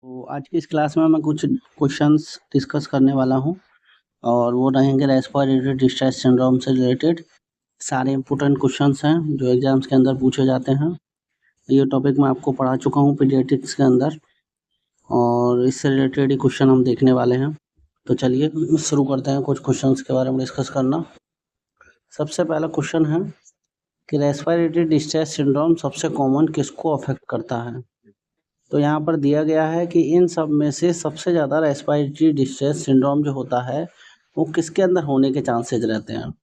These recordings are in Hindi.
तो आज की इस क्लास में मैं कुछ क्वेश्चंस डिस्कस करने वाला हूं और वो रहेंगे रेस्पिरेटरी डिस्ट्रेस सिंड्रोम से रिलेटेड। सारे इंपॉर्टेंट क्वेश्चंस हैं जो एग्जाम्स के अंदर पूछे जाते हैं। ये टॉपिक मैं आपको पढ़ा चुका हूं पीडियाट्रिक्स के अंदर और इससे रिलेटेड ही क्वेश्चन हम देखने वाले हैं। तो चलिए शुरू करते हैं कुछ क्वेश्चंस के बारे में डिस्कस करना। सबसे पहला क्वेश्चन है कि रेस्पिरेटरी डिस्ट्रेस सिंड्रोम सबसे कॉमन किसको अफेक्ट करता है। तो यहाँ पर दिया गया है कि इन सब में से सबसे ज़्यादा रेस्पिरेटरी डिस्ट्रेस सिंड्रोम जो होता है वो किसके अंदर होने के चांसेस रहते हैं।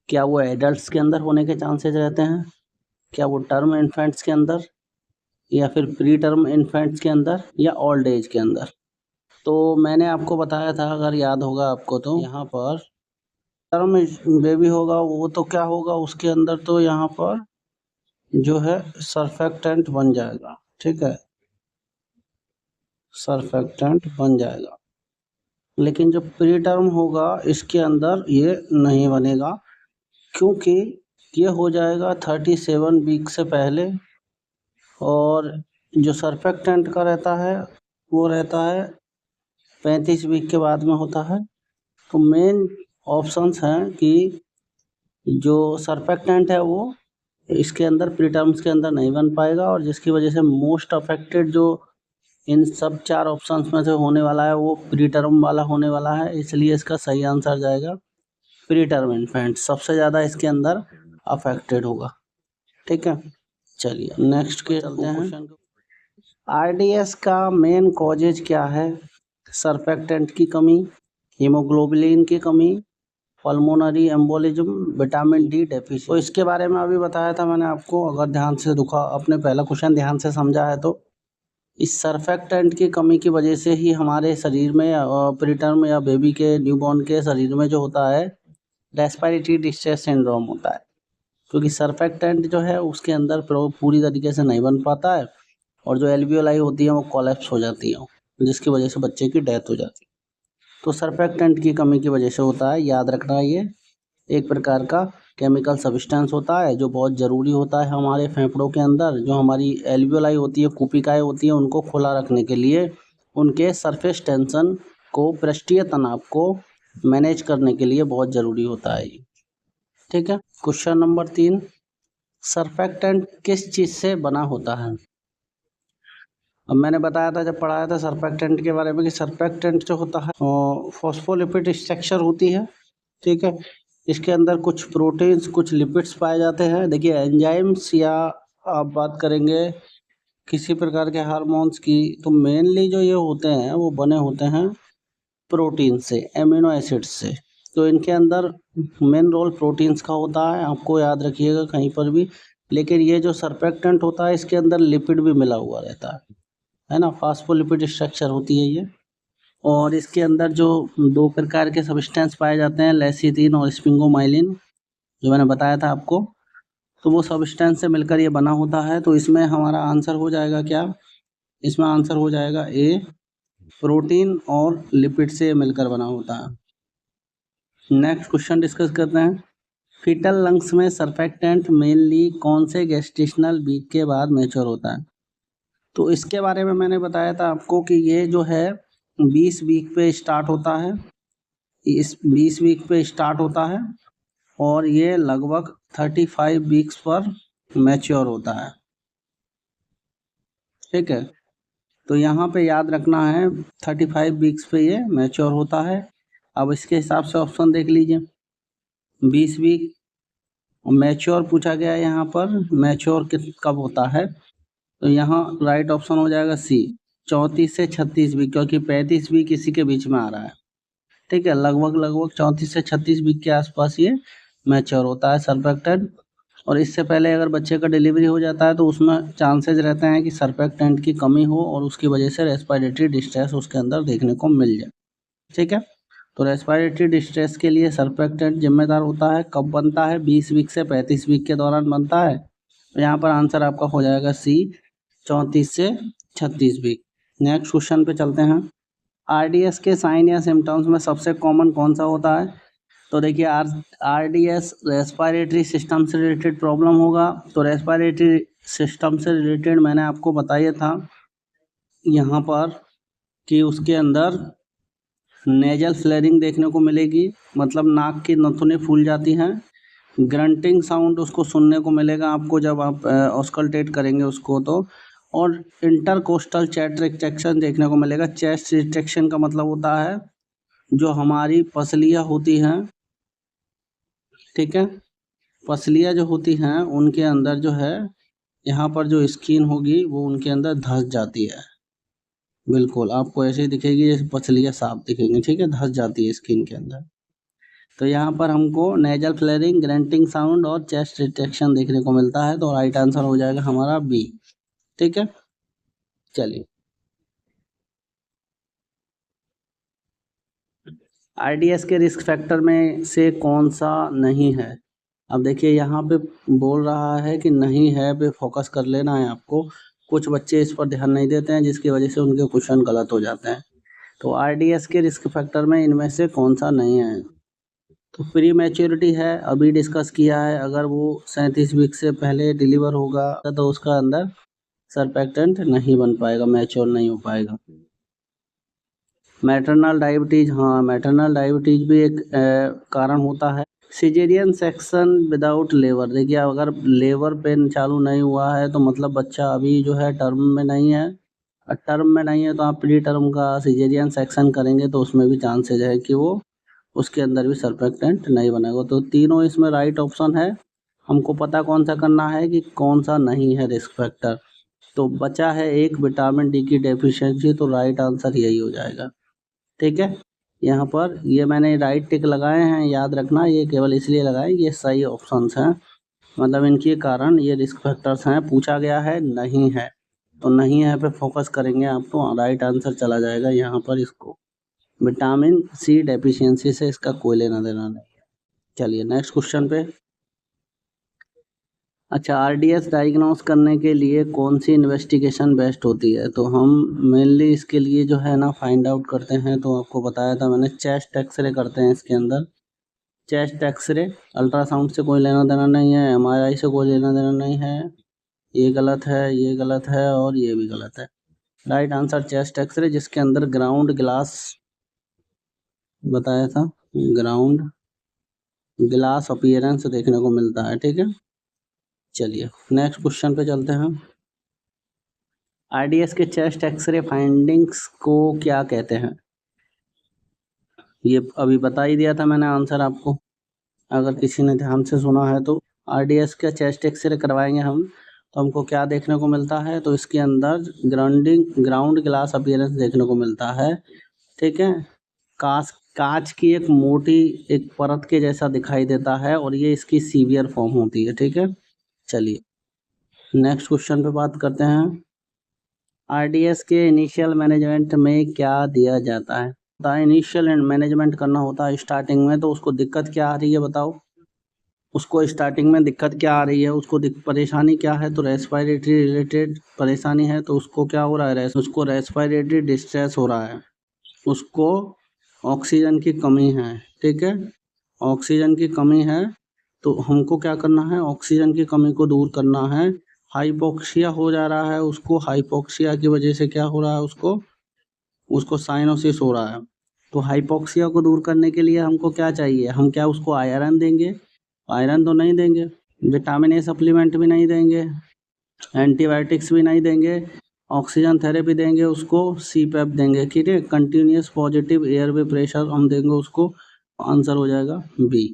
क्या वो एडल्ट्स के अंदर होने के चांसेस रहते हैं, क्या वो टर्म इन्फेंट्स के अंदर, या फिर प्री टर्म इन्फेंट्स के अंदर, या ओल्ड एज के अंदर। तो मैंने आपको बताया था, अगर याद होगा आपको, तो यहाँ पर टर्म बेबी होगा वो तो क्या होगा उसके अंदर, तो यहाँ पर जो है सर्फेक्टेंट बन जाएगा। ठीक है, सर्फेक्टेंट बन जाएगा। लेकिन जो प्री टर्म होगा इसके अंदर ये नहीं बनेगा, क्योंकि ये हो जाएगा 37 वीक से पहले, और जो सर्फेक्टेंट का रहता है वो रहता है 35 वीक के बाद में होता है। तो मेन ऑप्शंस हैं कि जो सर्फेक्टेंट है वो इसके अंदर प्री टर्म्स के अंदर नहीं बन पाएगा, और जिसकी वजह से मोस्ट अफेक्टेड जो इन सब 4 ऑप्शंस में से होने वाला है वो प्री टर्म वाला होने वाला है। इसलिए इसका सही आंसर जाएगा प्री टर्म इन्फेंट, सबसे ज़्यादा इसके अंदर अफेक्टेड होगा। ठीक है, चलिए नेक्स्ट के चलते हैं। आरडीएस का मेन कॉजेज क्या है। सर्फेक्टेंट की कमी, हीमोग्लोबिन की कमी, pulmonary embolism, vitamin D deficiency. तो इसके बारे में अभी बताया था मैंने आपको, अगर ध्यान से अपने पहला क्वेश्चन ध्यान से समझा है तो इस सर्फेक्टेंट की कमी की वजह से ही हमारे शरीर में प्रीटर्म या बेबी के न्यूबॉर्न के शरीर में जो होता है रेस्पिरेटरी डिस्ट्रेस सिंड्रोम होता है, क्योंकि सर्फेक्टेंट जो है उसके अंदर पूरी तरीके से नहीं बन पाता है और जो एल्वियोलाई होती है वो कोलैप्स हो जाती है, जिसकी वजह से बच्चे की डेथ हो जाती है। तो सर्फेक्टेंट की कमी की वजह से होता है। याद रखना, ये एक प्रकार का केमिकल सब्सटेंस होता है जो बहुत ज़रूरी होता है हमारे फेफड़ों के अंदर। जो हमारी एल्वियोलाई होती है, कुपिकाएँ होती हैं, उनको खुला रखने के लिए, उनके सरफेस टेंशन को, पृष्ठीय तनाव को मैनेज करने के लिए बहुत ज़रूरी होता है। ठीक है, क्वेश्चन नंबर 3, सर्फेक्टेंट किस चीज़ से बना होता है। अब मैंने बताया था जब पढ़ाया था सर्फेक्टेंट के बारे में कि सर्फेक्टेंट जो होता है फॉस्फोलिपिड स्ट्रक्चर होती है। ठीक है, इसके अंदर कुछ प्रोटीन्स, कुछ लिपिड्स पाए जाते हैं। देखिए एंजाइम्स या आप बात करेंगे किसी प्रकार के हार्मोन्स की, तो मेनली जो ये होते हैं वो बने होते हैं प्रोटीन से, एमिनो एसिड्स से। तो इनके अंदर मेन रोल प्रोटीन्स का होता है, आपको याद रखिएगा कहीं पर भी। लेकिन ये जो सर्फेक्टेंट होता है इसके अंदर लिपिड भी मिला हुआ रहता है ना, फास्फोलिपिड स्ट्रक्चर होती है ये। और इसके अंदर जो 2 प्रकार के सब्सटेंस पाए जाते हैं, लेसिथिन और स्पिंगोमाइलिन, जो मैंने बताया था आपको। तो वो सब्सटेंस से मिलकर ये बना होता है। तो इसमें हमारा आंसर हो जाएगा क्या, इसमें आंसर हो जाएगा ए, प्रोटीन और लिपिड से मिलकर बना होता है। नेक्स्ट क्वेश्चन डिस्कस करते हैं। फीटल लंग्स में सर्फेक्टेंट मेनली कौन से गेस्टेशनल वीक के बाद मैच्योर होता है। तो इसके बारे में मैंने बताया था आपको कि ये जो है 20 वीक पे स्टार्ट होता है, इस 20 वीक पे स्टार्ट होता है और ये लगभग 35 वीक्स पर मैच्योर होता है। ठीक है, तो यहाँ पे याद रखना है 35 वीक्स पे ये मैच्योर होता है। अब इसके हिसाब से ऑप्शन देख लीजिए, 20 वीक मैच्योर पूछा गया है। यहाँ पर मैच्योर कब होता है, तो यहाँ राइट ऑप्शन हो जाएगा सी, 34 से 36 वीक, क्योंकि 35 वीक इसी के बीच में आ रहा है। ठीक है, लगभग 34 से 36 वीक के आसपास ये मैच्योर होता है सर्फेक्टेंट। और इससे पहले अगर बच्चे का डिलीवरी हो जाता है तो उसमें चांसेस रहते हैं कि सर्फेक्टेंट की कमी हो और उसकी वजह से रेस्पिरेटरी डिस्ट्रेस उसके अंदर देखने को मिल जाए। ठीक है, तो रेस्पिरेटरी डिस्ट्रेस के लिए सर्फेक्टेंट जिम्मेदार होता है। कब बनता है, 20 वीक से 35 वीक के दौरान बनता है। तो यहाँ पर आंसर आपका हो जाएगा सी, 34 से 36 वीक। नेक्स्ट क्वेश्चन पे चलते हैं। आरडीएस के साइन या सिम्टम्स में सबसे कॉमन कौन सा होता है। तो देखिए आरडीएस रेस्पिरेटरी सिस्टम से रिलेटेड प्रॉब्लम होगा। तो रेस्पिरेटरी सिस्टम से रिलेटेड मैंने आपको बताया था यहाँ पर कि उसके अंदर नेजल फ्लेयरिंग देखने को मिलेगी, मतलब नाक की नथुने फूल जाती हैं। ग्रंटिंग साउंड उसको सुनने को मिलेगा आपको जब आप ऑस्कल्टेट करेंगे उसको तो। और इंटरकोस्टल चेस्ट रिट्रैक्शन देखने को मिलेगा। चेस्ट रिट्रैक्शन का मतलब होता है जो हमारी पसलियाँ होती हैं, ठीक है, पसलियाँ जो होती हैं उनके अंदर जो है यहाँ पर जो स्किन होगी वो उनके अंदर धंस जाती है। बिल्कुल आपको ऐसे ही दिखेगी जैसे पसलियाँ साफ दिखेंगी, ठीक है, धंस जाती है स्किन के अंदर। तो यहाँ पर हमको नेजल फ्लेयरिंग, ग्रंटिंग साउंड और चेस्ट रिट्रैक्शन देखने को मिलता है। तो राइट आंसर हो जाएगा हमारा बी, ठीक है। चलिए, आरडीएस के रिस्क फैक्टर में से कौन सा नहीं है? अब देखिए यहाँ पे बोल रहा है कि नहीं है पे फोकस कर लेना है आपको। कुछ बच्चे इस पर ध्यान नहीं देते हैं जिसकी वजह से उनके क्वेश्चन गलत हो जाते हैं। तो आरडीएस के रिस्क फैक्टर में इनमें से कौन सा नहीं है? तो प्री मैच्योरिटी है, अभी डिस्कस किया है। अगर वो 37 वीक से पहले डिलीवर होगा तो उसका अंदर सरफेक्टेंट नहीं बन पाएगा, मैच्योर नहीं हो पाएगा। मैटरनल डायबिटीज, हाँ मैटरनल डायबिटीज भी एक कारण होता है। सिजेरियन सेक्शन विदाउट लेबर, देखिए अगर लेबर पेन चालू नहीं हुआ है तो मतलब बच्चा अभी जो है टर्म में नहीं है। टर्म में नहीं है तो आप प्री टर्म का सिजेरियन सेक्शन करेंगे तो उसमें भी चांसेज है कि वो उसके अंदर भी सरफेक्टेंट नहीं बनेगा। तो तीनों इसमें राइट ऑप्शन है। हमको पता कौन सा करना है कि कौन सा नहीं है रिस्क फैक्टर। तो बचा है एक विटामिन डी की डेफिशिएंसी, तो राइट आंसर यही हो जाएगा, ठीक है। यहाँ पर ये मैंने राइट टिक लगाए हैं, याद रखना ये केवल इसलिए लगाए ये सही ऑप्शंस हैं, मतलब इनके कारण ये रिस्क फैक्टर्स हैं। पूछा गया है नहीं है तो नहीं है पे फोकस करेंगे आप तो राइट आंसर चला जाएगा यहाँ पर। इसको विटामिन सी डेफिशिएंसी से इसका कोई लेना देना नहीं है। चलिए नेक्स्ट क्वेश्चन पे। अच्छा, आरडीएस डायग्नोस करने के लिए कौन सी इन्वेस्टिगेशन बेस्ट होती है? तो हम मेनली इसके लिए जो है ना फाइंड आउट करते हैं, तो आपको बताया था मैंने, चेस्ट एक्सरे करते हैं इसके अंदर। चेस्ट एक्सरे, अल्ट्रासाउंड से कोई लेना देना नहीं है, एमआरआई से कोई लेना देना नहीं है। ये गलत है, ये गलत है और ये भी गलत है। राइट आंसर चेस्ट एक्सरे, जिसके अंदर ग्राउंड ग्लास बताया था, ग्राउंड ग्लास अपीयरेंस देखने को मिलता है, ठीक है। चलिए नेक्स्ट क्वेश्चन पे चलते हैं। आरडीएस के चेस्ट एक्सरे फाइंडिंग्स को क्या कहते हैं? ये अभी बता ही दिया था मैंने आंसर आपको, अगर किसी ने ध्यान से सुना है तो। आरडीएस का चेस्ट एक्सरे करवाएंगे हम तो हमको क्या देखने को मिलता है? तो इसके अंदर ग्राउंड ग्लास अपीयरेंस देखने को मिलता है, ठीक है। कांच की एक मोटी एक परत के जैसा दिखाई देता है और ये इसकी सीवियर फॉर्म होती है, ठीक है। चलिए नेक्स्ट क्वेश्चन पे बात करते हैं। आरडीएस के इनिशियल मैनेजमेंट में क्या दिया जाता है? इनिशियल मैनेजमेंट करना होता है स्टार्टिंग में, तो उसको दिक्कत क्या आ रही है बताओ? उसको स्टार्टिंग में दिक्कत क्या आ रही है? उसको परेशानी क्या है? तो रेस्पिरेटरी रिलेटेड परेशानी है, तो उसको क्या हो रहा है? उसको रेस्पिरेटरी डिस्ट्रेस हो रहा है, उसको ऑक्सीजन की कमी है, ठीक है। ऑक्सीजन की कमी है तो हमको क्या करना है? ऑक्सीजन की कमी को दूर करना है। हाइपोक्सिया हो जा रहा है उसको, हाइपोक्सिया की वजह से क्या हो रहा है? उसको साइनोसिस हो रहा है। तो हाइपोक्सिया को दूर करने के लिए हमको क्या चाहिए? हम क्या उसको आयरन देंगे? आयरन तो नहीं देंगे, विटामिन ए सप्लीमेंट भी नहीं देंगे, एंटीबायोटिक्स भी नहीं देंगे, ऑक्सीजन थेरेपी देंगे उसको, सीपैप देंगे, ठीक है, कंटिन्यूस पॉजिटिव एयरवे प्रेशर हम देंगे उसको। आंसर हो जाएगा बी,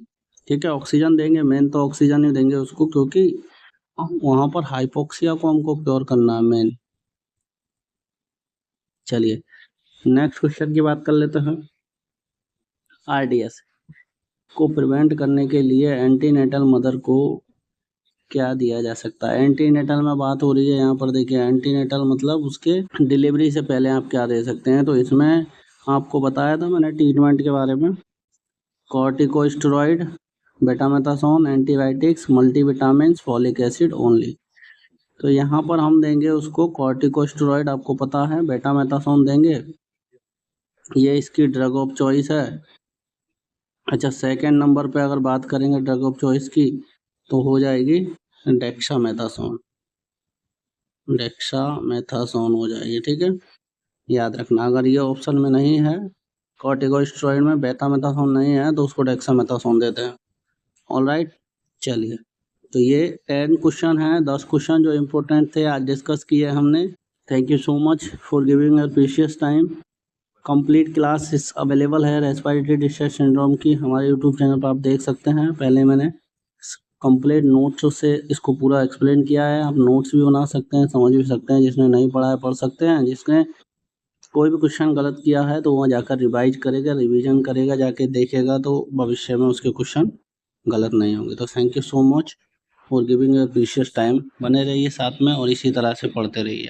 ठीक है। ऑक्सीजन देंगे, मेन तो ऑक्सीजन ही देंगे उसको, क्योंकि वहाँ पर हाइपोक्सिया को हमको क्योर करना है मेन। चलिए नेक्स्ट क्वेश्चन की बात कर लेते हैं। आरडीएस को प्रिवेंट करने के लिए एंटीनेटल मदर को क्या दिया जा सकता है? एंटीनेटल में बात हो रही है यहाँ पर, देखिए एंटीनेटल मतलब उसके डिलीवरी से पहले आप क्या दे सकते हैं? तो इसमें आपको बताया था मैंने ट्रीटमेंट के बारे में, corticosteroid, बेटामेथासोन, antibiotics, multivitamin, folic acid only. तो यहाँ पर हम देंगे उसको कॉर्टिकोस्टेरॉइड, आपको पता है, बेटामेथासोन देंगे, ये इसकी ड्रग ऑफ चॉइस है। अच्छा, सेकेंड नंबर पे अगर बात करेंगे ड्रग ऑफ चॉइस की तो हो जाएगी डेक्सामेथासोन, डेक्सामेथासोन हो जाएगी, ठीक है। याद रखना। अगर ये ऑप्शन में नहीं है, कॉर्टिकोस्टेरॉइड में बेटामेथासोन नहीं है, तो उसको डेक्सामेथासोन देते हैं। ऑलराइट, चलिए, तो ये 10 क्वेश्चन हैं, 10 क्वेश्चन जो इम्पोर्टेंट थे आज डिस्कस किए हमने। Thank you so much for giving your precious time. Complete class इस अवेलेबल है रेस्पिरेटरी डिस्ट्रेस सिंड्रोम की, हमारे यूट्यूब चैनल पर आप देख सकते हैं। पहले मैंने कंप्लीट नोट्स से इसको पूरा एक्सप्लेन किया है, आप नोट्स भी बना सकते हैं, समझ भी सकते हैं। जिसने नहीं पढ़ा है पढ़ सकते हैं, जिसने कोई भी क्वेश्चन गलत किया है तो वहाँ जाकर रिवाइज करेगा, रिवीजन करेगा, जाके देखेगा, तो भविष्य में उसके क्वेश्चन गलत नहीं होंगे। तो thank you so much for giving your precious time. बने रहिए साथ में और इसी तरह से पढ़ते रहिए।